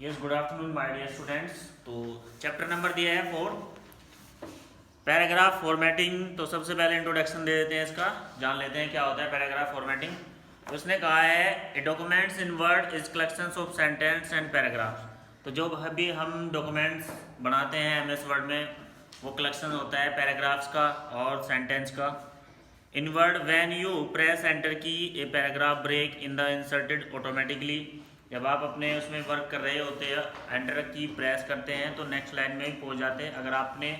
Yes, good afternoon my dear students. तो chapter number दिया है 4, पैराग्राफ फॉर्मेटिंग। तो सबसे पहले इंट्रोडक्शन दे देते हैं इसका, जान लेते हैं क्या होता है पैराग्राफ फॉर्मेटिंग। तो उसने कहा है a documents in Word is collections of sentence and paragraphs. तो जो भी हम डॉक्यूमेंट्स बनाते हैं एमएस वर्ड में, वो कलेक्शन होता है पैराग्राफ्स का और सेंटेंस का। In Word when you press enter key a paragraph break in the inserted automatically. जब आप अपने उसमें वर्क कर रहे होते हैं, एंटर की प्रेस करते हैं तो नेक्स्ट लाइन में ही पहुंच जाते हैं। अगर आपने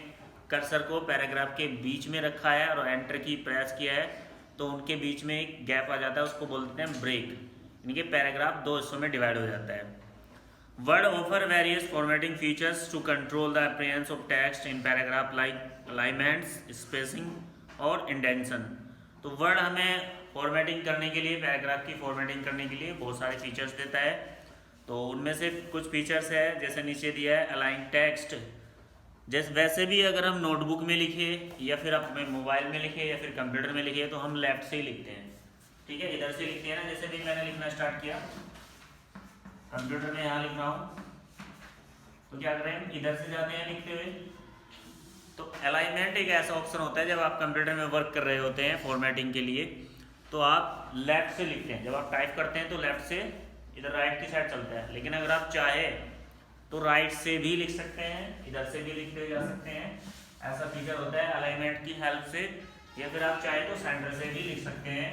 कर्सर को पैराग्राफ के बीच में रखा है और एंटर की प्रेस किया है तो उनके बीच में एक गैप आ जाता है, उसको बोलते हैं ब्रेक। यानी कि पैराग्राफ दो हिस्सों में डिवाइड हो जाता है। Word offer various formatting features to control the appearance of text in paragraph like alignments, spacing और इंडेंशन। तो वर्ड हमें फॉर्मेटिंग करने के लिए, पैराग्राफ की फॉर्मेटिंग करने के लिए बहुत सारे फीचर्स देता है। तो उनमें से कुछ फीचर्स है, जैसे नीचे दिया है अलाइन टेक्स्ट। जैसे वैसे भी अगर हम नोटबुक में लिखे या फिर अपने मोबाइल में लिखे या फिर कंप्यूटर में लिखे तो हम लेफ्ट से ही लिखते हैं, ठीक है, इधर से लिखते हैं ना। जैसे भी मैंने लिखना स्टार्ट किया कंप्यूटर में, यहाँ लिख रहा हूँ तो क्या करें, इधर से जाते हैं लिखते हुए। तो अलाइनमेंट एक ऐसा ऑप्शन होता है जब आप कंप्यूटर में वर्क कर रहे होते हैं फॉर्मेटिंग के लिए, तो आप लेफ्ट से लिखते हैं। जब आप टाइप करते हैं तो लेफ्ट से इधर राइट की साइड चलता है, लेकिन अगर आप चाहे तो राइट से भी लिख सकते हैं, इधर से भी लिखते जा सकते हैं। ऐसा फीचर होता है अलाइनमेंट की हेल्प से। या फिर आप चाहे तो सेंटर से भी लिख सकते हैं।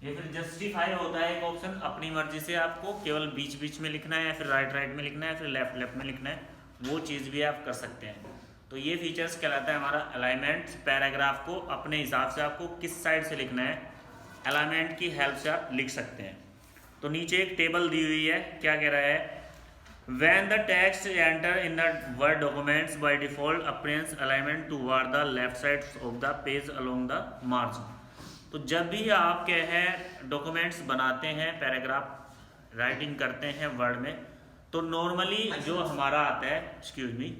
या फिर जस्टिफाई होता है एक ऑप्शन, अपनी मर्जी से आपको केवल बीच बीच में लिखना है या फिर राइट राइट में लिखना है, फिर लेफ्ट लेफ्ट में लिखना है, वो चीज़ भी आप कर सकते हैं। तो ये फीचर्स कहलाता है हमारा अलाइनमेंट। पैराग्राफ को अपने हिसाब से आपको किस साइड से लिखना है, अलाइनमेंट की हेल्प से आप लिख सकते हैं। तो नीचे एक टेबल दी हुई है, क्या कह रहा है, When the text enter in the Word documents by default appearance alignment toward the left side of the page along the margin। तो जब भी आप क्या है डॉक्यूमेंट्स बनाते हैं, पैराग्राफ राइटिंग करते हैं वर्ड में, तो नॉर्मली जो हमारा आता है, एक्सक्यूज मी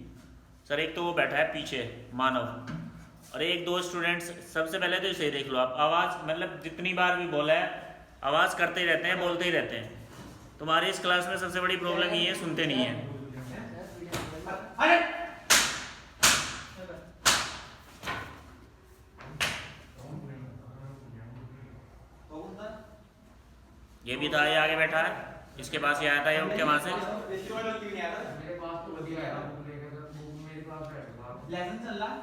सर, एक तो वो बैठा है पीछे मानव और एक दो स्टूडेंट्स। सबसे पहले तो इसे देख लो आप, आवाज़ मतलब जितनी बार भी बोला है आवाज़ करते ही रहते हैं, बोलते ही रहते हैं। तुम्हारी इस क्लास में सबसे बड़ी प्रॉब्लम ये है, सुनते नहीं है। ये भी था, ये आगे बैठा है, इसके पास ये आया था, ये उठ के वहां से लेसन चल रहा है।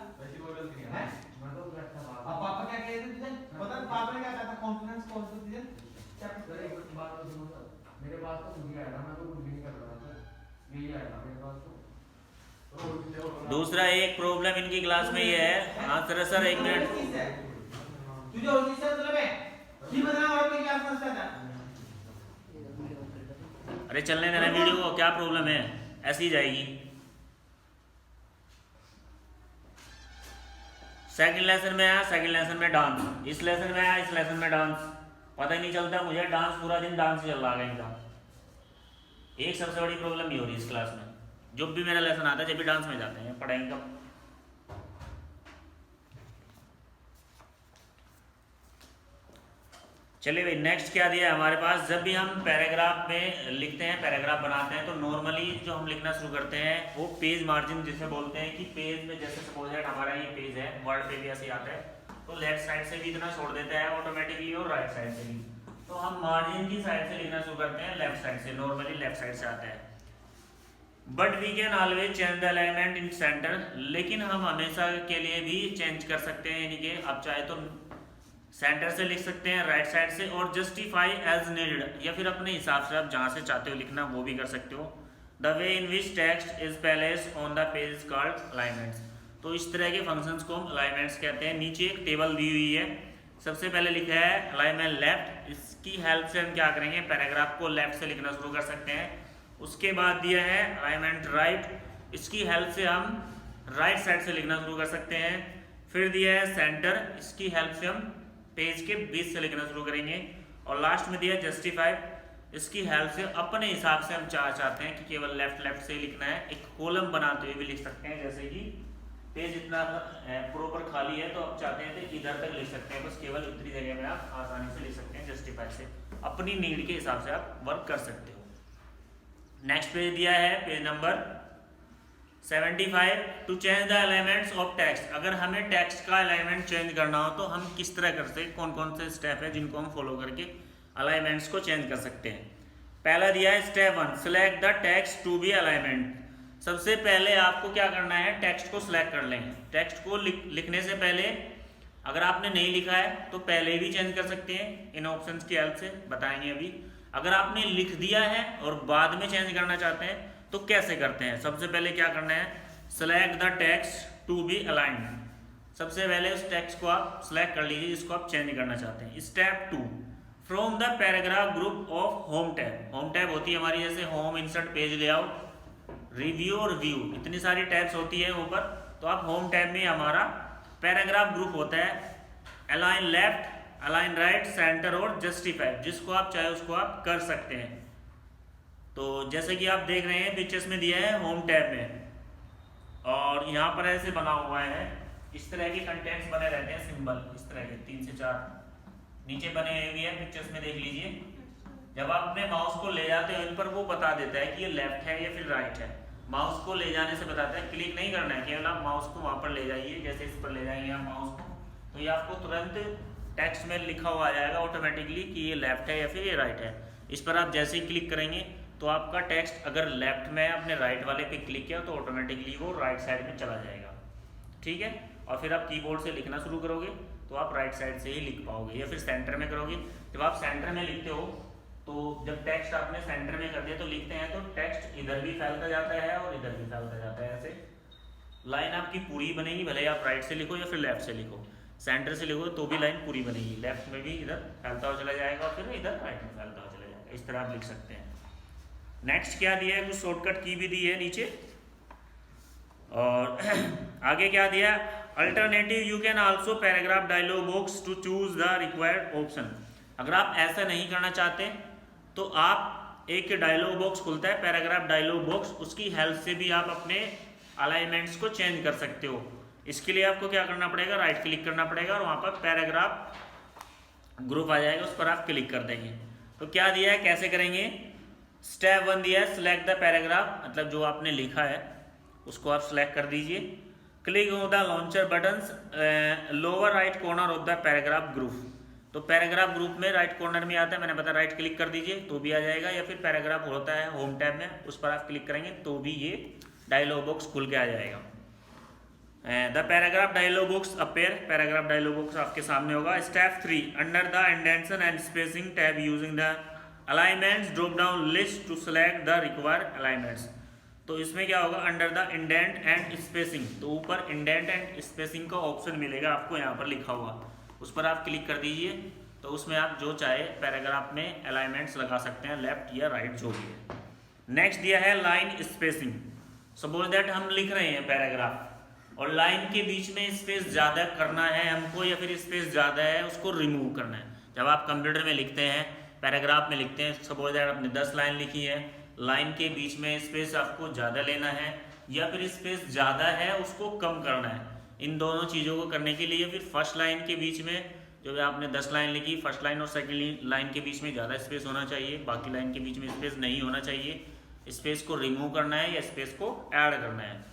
अब पापा क्या कह रहे थे तुझे पता है, पापा ने क्या कहा था, कॉन्फिडेंस कौन सा तुझे मेरे पास तो खुद ही आया था, मैं तो कुछ भी नहीं कर रहा था, यही आया था मेरे पास तो। दूसरा एक प्रॉब्लम इनकी क्लास में ये है, हाँ सर एक मिनट, तुझे और चीज से मतलब है ये बदला और कोई क्लास में था। अरे चलने देना वीडियो को, क्या प्रॉब्लम है, ऐसी ही जाएगी। सेकंड लेसन में आया, सेकंड लेसन में डांस, इस लेसन में आया, इस लेसन में डांस, पता ही नहीं चलता मुझे, डांस पूरा दिन डांस चल रहा है इनका। एक सबसे बड़ी प्रॉब्लम ये हो रही है इस क्लास में, जब भी मेरा लेसन आता है जब भी डांस में जाते हैं, पढ़ाई का। चलिए भाई, नेक्स्ट क्या दिया है हमारे पास। जब भी हम पैराग्राफ में लिखते हैं, पैराग्राफ बनाते हैं, तो नॉर्मली जो हम लिखना शुरू करते हैं वो पेज मार्जिन जिसे बोलते हैं, कि पेज में जैसे सपोज दैट हमारा ये पेज है, वर्ड पे भी ऐसे आता है, तो लेफ्ट साइड से भी इतना छोड़ देता है ऑटोमेटिकली और राइट साइड से भी। तो हम मार्जिन की साइड से लिखना शुरू करते हैं, लेफ्ट साइड से, नॉर्मली लेफ्ट साइड से आता है। But we can always change the alignment in center. लेकिन हम हमेशा के लिए भी चेंज कर सकते हैं, यानी कि आप चाहे तो सेंटर से लिख सकते हैं, राइट साइड से, और जस्टिफाई एज नीडेड, या फिर अपने हिसाब से आप जहाँ से चाहते हो लिखना वो भी कर सकते हो। The way in which text is placed on the page called alignments. तो इस तरह के फंक्शंस को हम अलाइनमेंट्स कहते हैं। नीचे एक टेबल दी हुई है, सबसे पहले लिखा है अलाइनमेंट लेफ्ट। इसकी हेल्प से हम क्या करेंगे, पैराग्राफ को लेफ्ट से लिखना शुरू कर सकते हैं। उसके बाद दिया है अलाइनमेंट राइट, इसकी हेल्प से हम राइट साइड से लिखना शुरू कर सकते हैं। फिर दिया है सेंटर, इसकी हेल्प से हम पेज के बीच से लिखना शुरू करेंगे। और लास्ट में दिया जस्टिफाई, इसकी हेल्प से अपने हिसाब से हम चाहते हैं कि केवल लेफ्ट लेफ्ट से ही लिखना है, एक कॉलम बनाते हुए भी लिख सकते हैं। जैसे कि पेज इतना प्रॉपर खाली है तो आप चाहते हैं तो इधर तक लिख सकते हैं, बस केवल इतनी जगह में आप आसानी से लिख सकते हैं जस्टिफाई से। अपनी नीड के हिसाब से आप वर्क कर सकते हो। नेक्स्ट पेज दिया है page number 75, to change the elements of text. अगर हमें टेक्स्ट का अलाइनमेंट चेंज करना हो तो हम किस तरह करते हैं, कौन कौन से स्टेप है जिनको हम फॉलो करके अलाइनमेंट्स को चेंज कर सकते हैं। पहला दिया है step 1, select the text to be alignment. सबसे पहले आपको क्या करना है, टेक्स्ट को सिलेक्ट कर लेंगे। टेक्स्ट को लिखने से पहले अगर आपने नहीं लिखा है तो पहले भी चेंज कर सकते हैं, इन ऑप्शंस की हेल्प से बताएंगे अभी। अगर आपने लिख दिया है और बाद में चेंज करना चाहते हैं तो कैसे करते हैं। सबसे पहले क्या करना है, select the text to be aligned. सबसे पहले उस टेक्स्ट को आप सेलेक्ट कर लीजिए जिसको आप चेंज करना चाहते हैं। Step 2, from the paragraph group of home tab. Home tab होती है हमारी, जैसे home, insert, page layout, review और व्यू, इतनी सारी टैब्स होती है ऊपर। तो आप होम टैब में हमारा पैराग्राफ ग्रुप होता है, align left, align right, centre और जस्टिफाई, जिसको आप चाहे उसको आप कर सकते हैं। तो जैसे कि आप देख रहे हैं पिक्चर्स में दिया है होम टैब में, और यहाँ पर ऐसे बना हुआ है, इस तरह के कंटेंट्स बने रहते हैं, सिंबल इस तरह के 3 से 4 नीचे बने हुए हैं पिक्चर्स में, देख लीजिए। जब आप अपने माउस को ले जाते हो इन पर, वो बता देता है कि ये लेफ्ट है या फिर राइट है। माउस को ले जाने से बताता है, क्लिक नहीं करना है, केवल आप माउस को वहाँ पर ले जाइए, जैसे इस पर ले जाएंगे आप माउस को, तो ये आपको तुरंत टेक्स्ट में लिखा हुआ आ जाएगा ऑटोमेटिकली कि ये लेफ्ट है या फिर ये राइट है। इस पर आप जैसे ही क्लिक करेंगे तो आपका टेक्स्ट अगर लेफ्ट में आपने राइट वाले पे क्लिक किया तो ऑटोमेटिकली वो राइट साइड में चला जाएगा, ठीक है। और फिर आप कीबोर्ड से लिखना शुरू करोगे तो आप राइट साइड से ही लिख पाओगे, या फिर सेंटर में करोगे। जब आप सेंटर में लिखते हो तो जब टेक्स्ट आपने सेंटर में कर दिया तो लिखते हैं तो टेक्स्ट इधर भी फैलता जाता है और इधर भी फैलता जाता है, ऐसे लाइन आपकी पूरी बनेगी। भले आप राइट से लिखो या फिर लेफ्ट से लिखो, सेंटर से लिखो तो भी लाइन पूरी बनेगी, लेफ्ट में भी इधर फैलता हुआ चला जाएगा और फिर इधर राइट में फैलता हुआ चला जाएगा। इस तरह आप लिख सकते हैं। नेक्स्ट क्या दिया है, कुछ शॉर्टकट की भी दी है नीचे, और आगे क्या दिया, alternative you can also paragraph dialog box to choose the required option. अगर आप ऐसा नहीं करना चाहते तो आप एक डायलॉग बॉक्स खुलता है, पैराग्राफ डायलॉग बॉक्स, उसकी हेल्प से भी आप अपने अलाइनमेंट्स को चेंज कर सकते हो। इसके लिए आपको क्या करना पड़ेगा, राइट क्लिक करना पड़ेगा और वहाँ पर पैराग्राफ ग्रुप आ जाएगा, उस पर आप क्लिक कर देंगे। तो क्या दिया है, कैसे करेंगे। स्टेप 1 दिया है, सिलेक्ट द पैराग्राफ, मतलब जो आपने लिखा है उसको आप सिलेक्ट कर दीजिए। Click on the launcher button lower right corner of the paragraph group. तो पैराग्राफ ग्रुप में राइट कॉर्नर में आता है, मैंने बताया राइट क्लिक कर दीजिए तो भी आ जाएगा, या फिर पैराग्राफ होता है होम टैब में, उस पर आप क्लिक करेंगे तो भी ये डायलॉग बॉक्स खुल के आ जाएगा। The paragraph dialog box appear, paragraph dialog box आपके सामने होगा। Step 3, under the indentation and spacing tab using the alignments drop down list to select the required alignments. तो इसमें क्या होगा, under the indent and spacing, तो ऊपर indent and spacing का ऑप्शन मिलेगा आपको यहाँ पर लिखा हुआ, उस पर आप क्लिक कर दीजिए। तो उसमें आप जो चाहे पैराग्राफ में अलाइनमेंट्स लगा सकते हैं, लेफ्ट या राइट जो भी है। नेक्स्ट दिया है लाइन स्पेसिंग। सपोज दैट हम लिख रहे हैं पैराग्राफ और लाइन के बीच में स्पेस ज़्यादा करना है हमको, या फिर स्पेस ज़्यादा है उसको रिमूव करना है। जब आप कंप्यूटर में लिखते हैं, पैराग्राफ में लिखते हैं, सपोज दैट आपने 10 लाइन लिखी है, लाइन के बीच में स्पेस आपको ज़्यादा लेना है या फिर स्पेस ज़्यादा है उसको कम करना है। इन दोनों चीज़ों को करने के लिए फिर फर्स्ट लाइन के बीच में, जो आपने 10 लाइन लिखी, फर्स्ट लाइन और सेकंड लाइन के बीच में ज़्यादा स्पेस होना चाहिए, बाकी लाइन के बीच में स्पेस नहीं होना चाहिए। स्पेस को रिमूव करना है या स्पेस को ऐड करना है।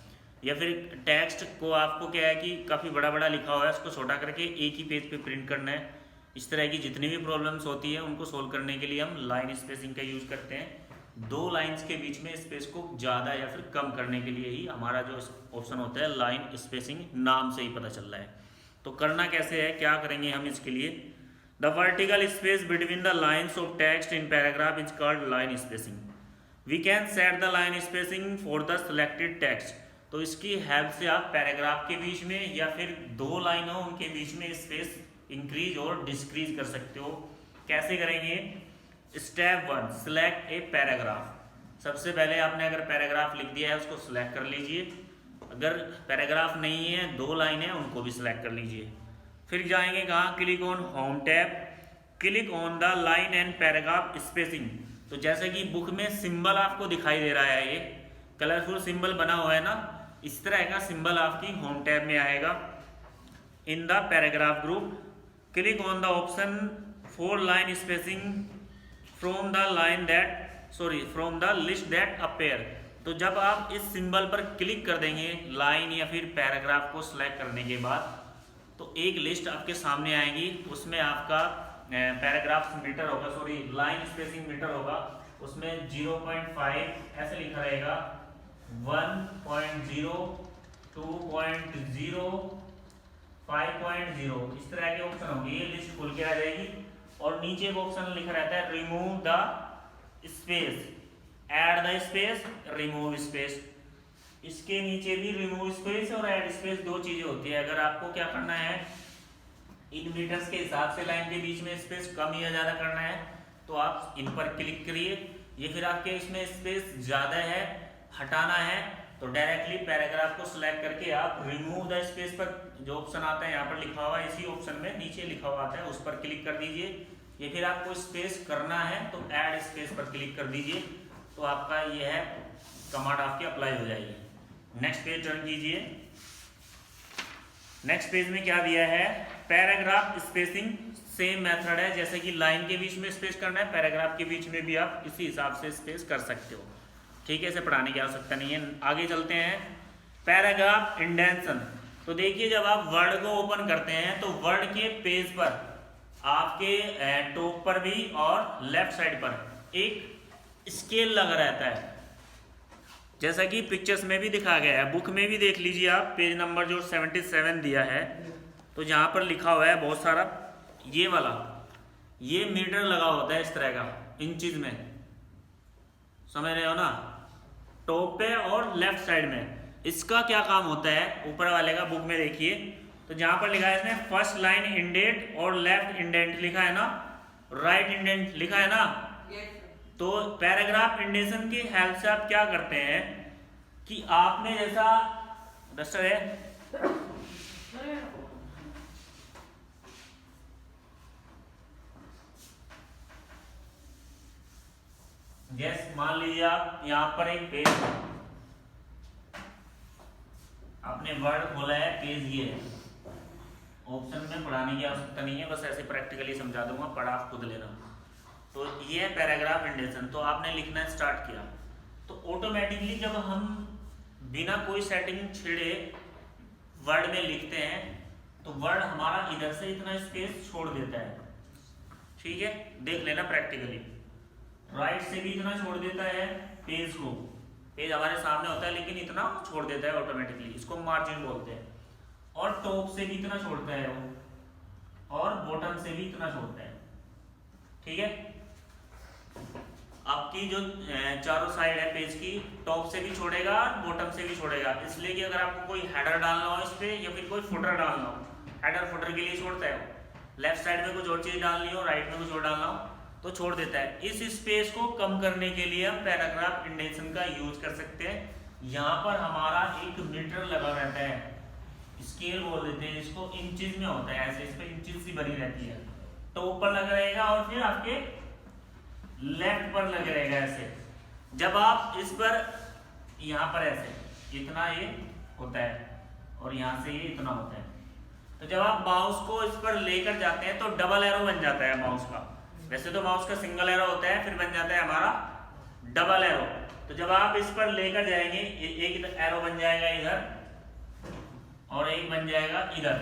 या फिर टेक्स्ट को आपको क्या है कि काफ़ी बड़ा बड़ा लिखा हुआ है, उसको छोटा करके एक ही पेज पे प्रिंट करना है। इस तरह की जितनी भी प्रॉब्लम्स होती है उनको सोल्व करने के लिए हम लाइन स्पेसिंग का यूज़ करते हैं। 2 लाइंस के बीच में स्पेस को ज़्यादा या फिर कम करने के लिए ही हमारा जो ऑप्शन होता है लाइन स्पेसिंग, नाम से ही पता चल रहा है। तो करना कैसे है, क्या करेंगे हम इसके लिए, the vertical space between the lines of text in paragraph is called line spacing. We can set the line spacing for the selected text. तो इसकी हेल्प से आप पैराग्राफ के बीच में या फिर 2 लाइन हो उनके बीच में स्पेस इंक्रीज और डिस्क्रीज कर सकते हो। कैसे करेंगे, स्टेप 1, सिलेक्ट ए पैराग्राफ। सबसे पहले आपने अगर पैराग्राफ लिख दिया है उसको सिलेक्ट कर लीजिए, अगर पैराग्राफ नहीं है 2 लाइन है उनको भी सिलेक्ट कर लीजिए। फिर जाएंगे कहाँ, click on home tab, click on the line and paragraph spacing. तो जैसे कि बुक में सिंबल आपको दिखाई दे रहा है, ये कलरफुल सिंबल बना हुआ है ना, इस तरह का सिंबल आपकी होम टैब में आएगा। In the paragraph group click on the option for line spacing from the line that sorry from the list that appear. तो जब आप इस सिंबल पर क्लिक कर देंगे लाइन या फिर पैराग्राफ को सिलेक्ट करने के बाद, तो एक लिस्ट आपके सामने आएगी। उसमें आपका पैराग्राफ मीटर होगा, सॉरी लाइन स्पेसिंग मीटर होगा, उसमें 0.5 ऐसे लिखा रहेगा, 1.0, 2.0, 5.0, इस तरह के ऑप्शन होंगे। ये लिस्ट खुल के आ जाएगी और नीचे एक ऑप्शन लिखा रहता है remove the space, add the space, remove space. इसके नीचे भी रिमूव स्पेस और ऐड स्पेस दो चीजें होती है। अगर आपको क्या करना है, इन मीटर्स के हिसाब से लाइन के बीच में स्पेस कम या ज्यादा करना है, तो आप इन पर क्लिक करिए। ये फिर आपके इसमें स्पेस ज्यादा है, हटाना है, तो डायरेक्टली पैराग्राफ को सिलेक्ट करके आप रिमूव द स्पेस पर जो ऑप्शन आता है यहाँ पर लिखा हुआ है, इसी ऑप्शन में नीचे लिखा हुआ आता है, उस पर क्लिक कर दीजिए। ये फिर आपको स्पेस करना है तो ऐड स्पेस पर क्लिक कर दीजिए, तो आपका ये है कमांड आपकी अप्लाई हो जाएगी। नेक्स्ट पेज टर्न कीजिए। नेक्स्ट पेज में क्या दिया है, पैराग्राफ स्पेसिंग सेम मेथड है, जैसे कि लाइन के बीच में स्पेस करना है, पैराग्राफ के बीच में भी आप इसी हिसाब से स्पेस कर सकते हो। ठीक है, इसे पढ़ाने की आवश्यकता नहीं है। आगे चलते हैं, पैराग्राफ इंडेंशन। तो देखिए जब आप वर्ड को ओपन करते हैं तो वर्ड के पेज पर आपके टॉप पर भी और लेफ्ट साइड पर एक स्केल लगा रहता है, जैसा कि पिक्चर्स में भी दिखा गया है। बुक में भी देख लीजिए आप, पेज नंबर जो 77 दिया है, तो जहाँ पर लिखा हुआ है बहुत सारा, ये वाला ये मीटर लगा होता है इस तरह का इंचेस में, समझ रहे हो ना, टॉप पे और लेफ्ट साइड में। इसका क्या काम होता है, ऊपर वाले का बुक में देखिए, तो जहां पर लिखा है इसमें फर्स्ट लाइन इंडेंट और लेफ्ट इंडेंट लिखा है ना, राइट इंडेंट लिखा है ना, तो पैराग्राफ इंडेंशन की हेल्प से आप क्या करते हैं कि आपने जैसा डस्टर है, जैसे मान लीजिए आप यहाँ पर एक पेज, आपने वर्ड खोला है, पेज ये है, ऑप्शन में पढ़ाने की आवश्यकता नहीं है, बस ऐसे प्रैक्टिकली समझा दूंगा, पढ़ा आप खुद लेना। तो ये है पैराग्राफ इंडेंशन। तो आपने लिखना स्टार्ट किया, तो ऑटोमेटिकली जब हम बिना कोई सेटिंग छेड़े वर्ड में लिखते हैं तो वर्ड हमारा इधर से इतना स्पेस छोड़ देता है। ठीक है, देख लेना प्रैक्टिकली, राइट से भी इतना छोड़ देता है पेज को, पेज हमारे सामने होता है लेकिन इतना छोड़ देता है ऑटोमेटिकली, इसको मार्जिन बोलते हैं। और टॉप से भी इतना छोड़ता है वो, और बॉटम से भी इतना छोड़ता है। ठीक है, आपकी जो चारों साइड है पेज की, टॉप से भी छोड़ेगा और बॉटम से भी छोड़ेगा, इसलिए कि अगर आपको कोई हेडर डालना हो इस पे या फिर कोई फुटर डालना हो, हेडर फुटर के लिए छोड़ता है वो, लेफ्ट साइड में कुछ और चीज डालनी हो, राइट में कुछ और डालना हो तो छोड़ देता है। इस स्पेस को कम करने के लिए हम पैराग्राफ इंडेंशन का यूज कर सकते हैं। यहाँ पर हमारा एक मीटर लगा रहता है, स्केल बोल देते हैं इसको, इंचेस में होता है, ऐसे इस पे इंचेस ही बनी रहती है, तो ऊपर लगा रहेगा और फिर आपके लेफ्ट पर लगे रहेगा ऐसे। जब आप इस पर यहाँ पर ऐसे इतना ये होता है और यहाँ से ये इतना होता है, तो जब आप माउस को इस पर लेकर जाते हैं तो डबल एरो बन जाता है माउस का। वैसे तो माउस का सिंगल एरो होता है, फिर बन जाता है हमारा डबल एरो। तो जब आप इस पर लेकर जाएंगे, एक एरो बन जाएगा इधर और एक बन जाएगा इधर,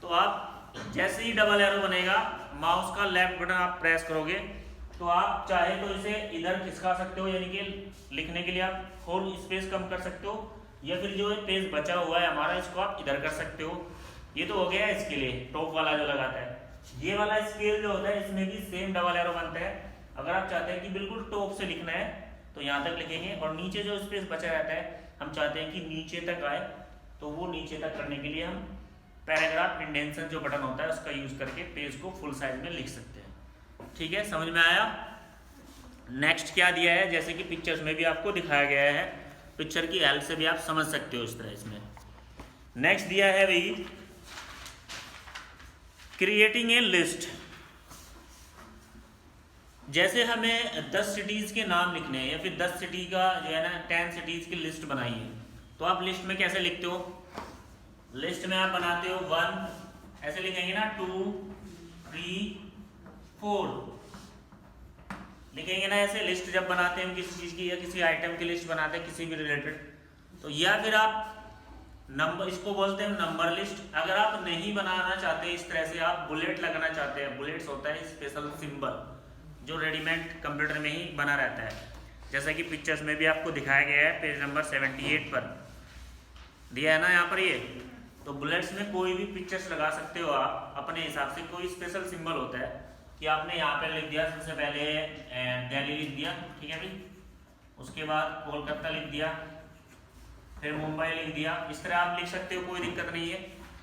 तो आप जैसे ही डबल एरो बनेगा, माउस का लेफ्ट बटन आप प्रेस करोगे तो आप चाहे तो इसे इधर खिसका सकते हो, यानी कि लिखने के लिए आप और स्पेस कम कर सकते हो, या फिर जो पेज बचा हुआ है हमारा इसको आप इधर कर सकते हो। ये तो हो गया इसके लिए टॉप वाला जो लगाता है। ये वाला स्केल जो होता है इसमें भी सेम डबल एरो बनता है। अगर आप चाहते हैं कि बिल्कुल टॉप से लिखना है तो यहाँ तक लिखेंगे, और नीचे जो स्पेस बचा रहता है हम चाहते हैं कि नीचे तक आए, तो वो नीचे तक करने के लिए हम पैराग्राफ इंडेंशन जो बटन होता है उसका यूज करके पेज को फुल साइज में लिख सकते हैं। ठीक है, समझ में आया। नेक्स्ट क्या दिया है, जैसे कि पिक्चर्स में भी आपको दिखाया गया है, पिक्चर की हेल्प से भी आप समझ सकते हो इस तरह। इसमें नेक्स्ट दिया है भाई क्रिएटिंग ए लिस्ट। जैसे हमें 10 सिटीज के नाम लिखने हैं या फिर 10 सिटी का जो है ना 10 सिटीज की लिस्ट बनाई है, तो आप लिस्ट में कैसे लिखते हो, लिस्ट में आप बनाते हो 1 ऐसे लिखेंगे ना, 2 3 4, लिखेंगे ना ऐसे, लिस्ट जब बनाते हैं हम किसी चीज़ की या किसी आइटम की लिस्ट बनाते हैं किसी भी रिलेटेड, तो या फिर आप नंबर, इसको बोलते हैं नंबर लिस्ट। अगर आप नहीं बनाना चाहते इस तरह से, आप बुलेट लगाना चाहते हैं, बुलेट्स होता है स्पेशल सिंबल जो रेडीमेड कंप्यूटर में ही बना रहता है, जैसा कि पिक्चर्स में भी आपको दिखाया गया है, पेज नंबर 78 पर दिया है ना यहाँ पर ये। तो बुलेट्स में कोई भी पिक्चर्स लगा सकते हो आप अपने हिसाब से। कोई स्पेशल सिंबल होता है कि आपने यहाँ पे लिख दिया, सबसे पहले दिल्ली लिख दिया, ठीक है भाई, उसके बाद कोलकाता लिख दिया, फिर मुंबई लिख दिया, इस तरह आप लिख सकते हो, कोई दिक्कत नहीं है।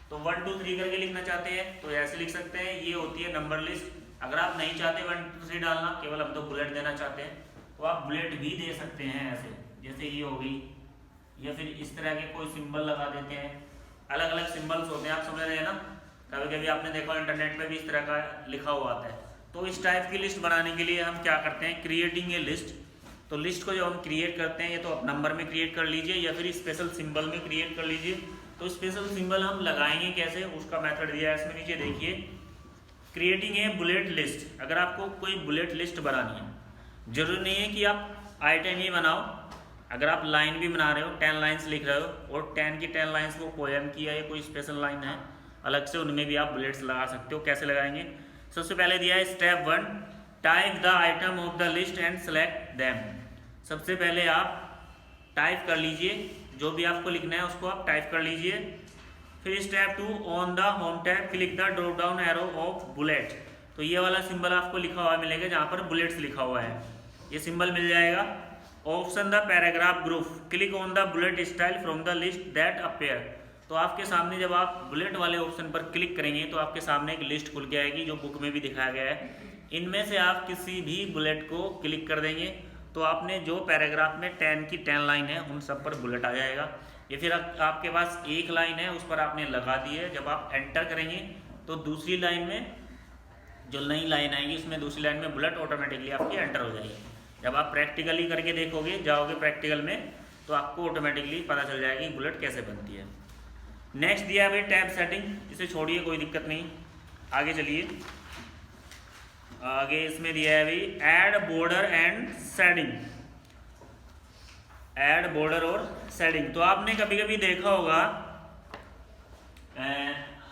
तो 1 2 3 करके लिखना चाहते हैं तो ऐसे लिख सकते हैं, ये होती है नंबर लिस्ट। अगर आप नहीं चाहते 1 2 3 डालना, केवल हम तो बुलेट देना चाहते हैं, तो आप बुलेट भी दे सकते हैं ऐसे, जैसे ये हो गई, या फिर इस तरह के कोई सिंबल लगा देते हैं। अलग अलग सिंबल्स होते हैं, आप समझ रहे हैं ना। कभी कभी आपने देखा इंटरनेट पे भी इस तरह का लिखा हुआ आता है। तो इस टाइप की लिस्ट बनाने के लिए हम क्या करते हैं, क्रिएटिंग ए लिस्ट। तो लिस्ट को जब हम क्रिएट करते हैं, ये तो आप नंबर में क्रिएट कर लीजिए या फिर स्पेशल सिंबल में क्रिएट कर लीजिए। तो स्पेशल सिंबल हम लगाएंगे कैसे, उसका मेथड दिया है इसमें, नीचे देखिए, क्रिएटिंग ए बुलेट लिस्ट। अगर आपको कोई बुलेट लिस्ट बनानी है, जरूरी नहीं है कि आप आइटम ही बनाओ, अगर आप लाइन भी बना रहे हो, 10 लाइन्स लिख रहे हो और 10 की 10 लाइन्स वो पोएम की है या कोई स्पेशल लाइन है अलग से, उनमें भी आप बुलेट्स लगा सकते हो। कैसे लगाएंगे, सबसे पहले दिया है step 1, type the item of the list and select them. सबसे पहले आप टाइप कर लीजिए, जो भी आपको लिखना है उसको आप टाइप कर लीजिए। फिर step 2, on the home tab click the drop down arrow of bullet. तो ये वाला सिंबल आपको लिखा हुआ मिलेगा जहाँ पर बुलेट्स लिखा हुआ है, ये सिंबल मिल जाएगा। Option the paragraph group click on the bullet style from the list that appear. तो आपके सामने जब आप बुलेट वाले ऑप्शन पर क्लिक करेंगे तो आपके सामने एक लिस्ट खुल के आएगी, जो बुक में भी दिखाया गया है। इनमें से आप किसी भी बुलेट को क्लिक कर देंगे तो आपने जो पैराग्राफ में 10 की 10 लाइन है उन सब पर बुलेट आ जाएगा। या फिर आपके पास एक लाइन है, उस पर आपने लगा दी है, जब आप एंटर करेंगे तो दूसरी लाइन में जो नई लाइन आएगी उसमें दूसरी लाइन में बुलेट ऑटोमेटिकली आपकी एंटर हो जाएगी। जब आप प्रैक्टिकली करके देखोगे, जाओगे प्रैक्टिकल में, तो आपको ऑटोमेटिकली पता चल जाएगी बुलेट कैसे बनती है। नेक्स्ट दिया है टैब सेटिंग, इसे छोड़िए, कोई दिक्कत नहीं, आगे चलिए। आगे इसमें दिया है भाई add border and shading, add border और शेडिंग। तो आपने कभी कभी देखा होगा,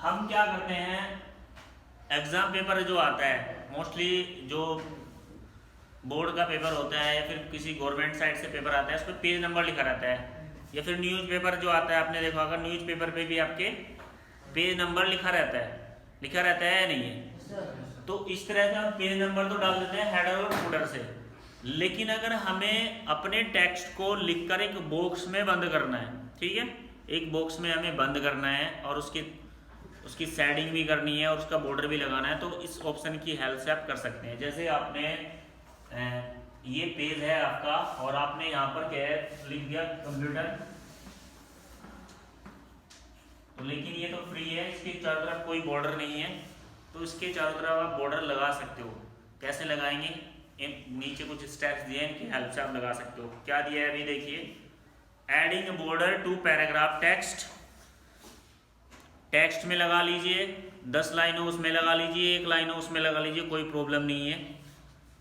हम क्या करते हैं, एग्जाम पेपर जो आता है, मोस्टली जो बोर्ड का पेपर होता है या फिर किसी गवर्नमेंट साइड से पेपर आता है, उस पर पेज नंबर लिखा रहता है। या फिर न्यूज़पेपर जो आता है, आपने देखा होगा न्यूज़पेपर पे भी आपके पेज नंबर लिखा रहता है या नहीं है। तो इस तरह से हम पेज नंबर तो डाल देते हैं हेडर और फुटर से, लेकिन अगर हमें अपने टेक्स्ट को लिखकर एक बॉक्स में बंद करना है, ठीक है, एक बॉक्स में हमें बंद करना है और उसकी शेडिंग भी करनी है और उसका बॉर्डर भी लगाना है, तो इस ऑप्शन की हेल्प से आप कर सकते हैं। जैसे आपने ये पेज है आपका और आपने यहाँ पर क्या है लिख दिया कंप्यूटर, तो लेकिन ये तो फ्री है, इसके चारों तरफ कोई बॉर्डर नहीं है, तो इसके चारों तरफ आप बॉर्डर लगा सकते हो। कैसे लगाएंगे, नीचे कुछ स्टेप्स दिए हैं, इनकी हेल्प से आप लगा सकते हो। क्या दिया है अभी देखिए, adding border to paragraph text, text में लगा लीजिए, 10 लाइन हो उसमें लगा लीजिए, 1 लाइन हो उसमें लगा लीजिए, कोई प्रॉब्लम नहीं है।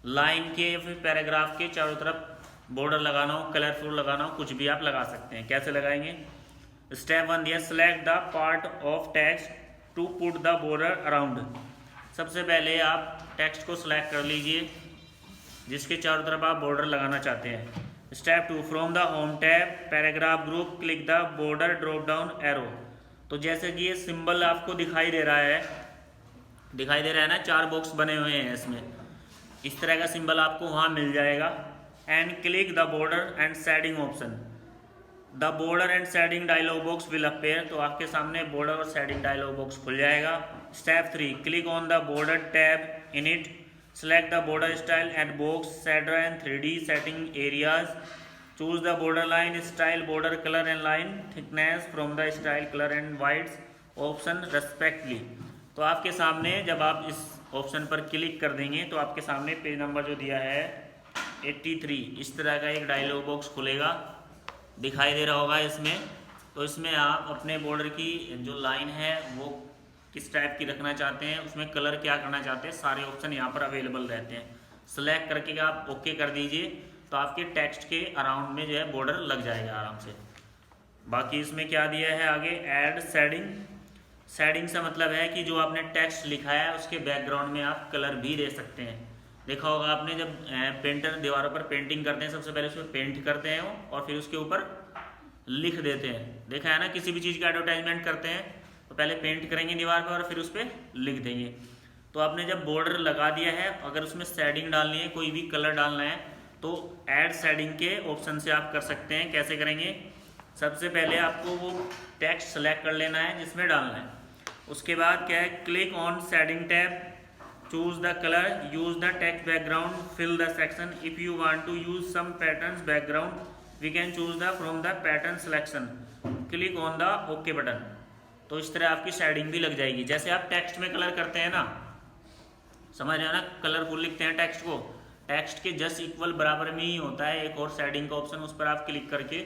लाइन के या फिर पैराग्राफ के चारों तरफ बॉर्डर लगाना हो, कलरफुल लगाना हो, कुछ भी आप लगा सकते हैं। कैसे लगाएंगे, स्टेप 1 दिया, select the part of text to put the border around. सबसे पहले आप टेक्स्ट को सिलेक्ट कर लीजिए जिसके चारों तरफ आप बॉर्डर लगाना चाहते हैं। Step 2, from the home tab paragraph group click the border drop down arrow. तो जैसे कि ये सिंबल आपको दिखाई दे रहा है ना, 4 बॉक्स बने हुए हैं इसमें, इस तरह का सिंबल आपको वहाँ मिल जाएगा। And click the border and shading option, the border and shading dialog box will appear. तो आपके सामने बॉर्डर और शेडिंग डायलॉग बॉक्स खुल जाएगा। Step 3, click on the border tab in it, select the border style and box shader and 3D setting areas, choose the border line style, border colour and line thickness from the style colour and wides option respectively. तो आपके सामने जब आप इस option पर click कर देंगे तो आपके सामने पेज नंबर जो दिया है 83, इस तरह का एक डायलॉग बॉक्स खुलेगा, दिखाई दे रहा होगा इसमें। तो इसमें आप अपने बॉर्डर की जो लाइन है वो किस टाइप की रखना चाहते हैं, उसमें कलर क्या करना चाहते हैं, सारे ऑप्शन यहाँ पर अवेलेबल रहते हैं। सेलेक्ट करके आप ओके कर दीजिए तो आपके टेक्स्ट के अराउंड में जो है बॉर्डर लग जाएगा आराम से। बाकी इसमें क्या दिया है आगे, ऐड शेडिंग। शेडिंग से मतलब है कि जो आपने टेक्स्ट लिखा है उसके बैकग्राउंड में आप कलर भी दे सकते हैं। देखा होगा आपने जब पेंटर दीवारों पर पेंटिंग करते हैं सबसे पहले उसमें पेंट करते हैं वो और फिर उसके ऊपर लिख देते हैं। देखा है ना, किसी भी चीज़ का एडवर्टाइजमेंट करते हैं तो पहले पेंट करेंगे दीवार पर और फिर उस पर लिख देंगे। तो आपने जब बॉर्डर लगा दिया है, अगर उसमें शेडिंग डालनी है, कोई भी कलर डालना है तो ऐड शेडिंग के ऑप्शन से आप कर सकते हैं। कैसे करेंगे, सबसे पहले आपको वो टेक्स्ट सेलेक्ट कर लेना है जिसमें डालना है। उसके बाद क्या है, click on shading tab, choose the colour, use the text background, fill the section. If you want to use some patterns background we can choose the from the pattern selection, click on the okay button. तो इस तरह आपकी shading भी लग जाएगी। जैसे आप text में कलर करते हैं ना, समझ रहे हैं ना, कलरफुल लिखते हैं टेक्स्ट को, टेक्स्ट के जस्ट इक्वल बराबर में ही होता है एक और शेडिंग का ऑप्शन, उस पर आप क्लिक करके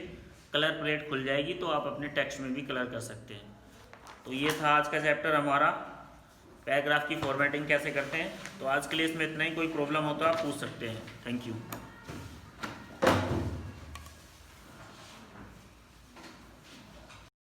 कलर प्लेट खुल जाएगी तो आप अपने टेक्स्ट में भी कलर कर सकते हैं। तो ये था आज का चैप्टर हमारा, पैराग्राफ की फॉर्मेटिंग कैसे करते हैं। तो आज के लिए इसमें इतना ही, कोई प्रॉब्लम हो तो आप पूछ सकते हैं। Thank you.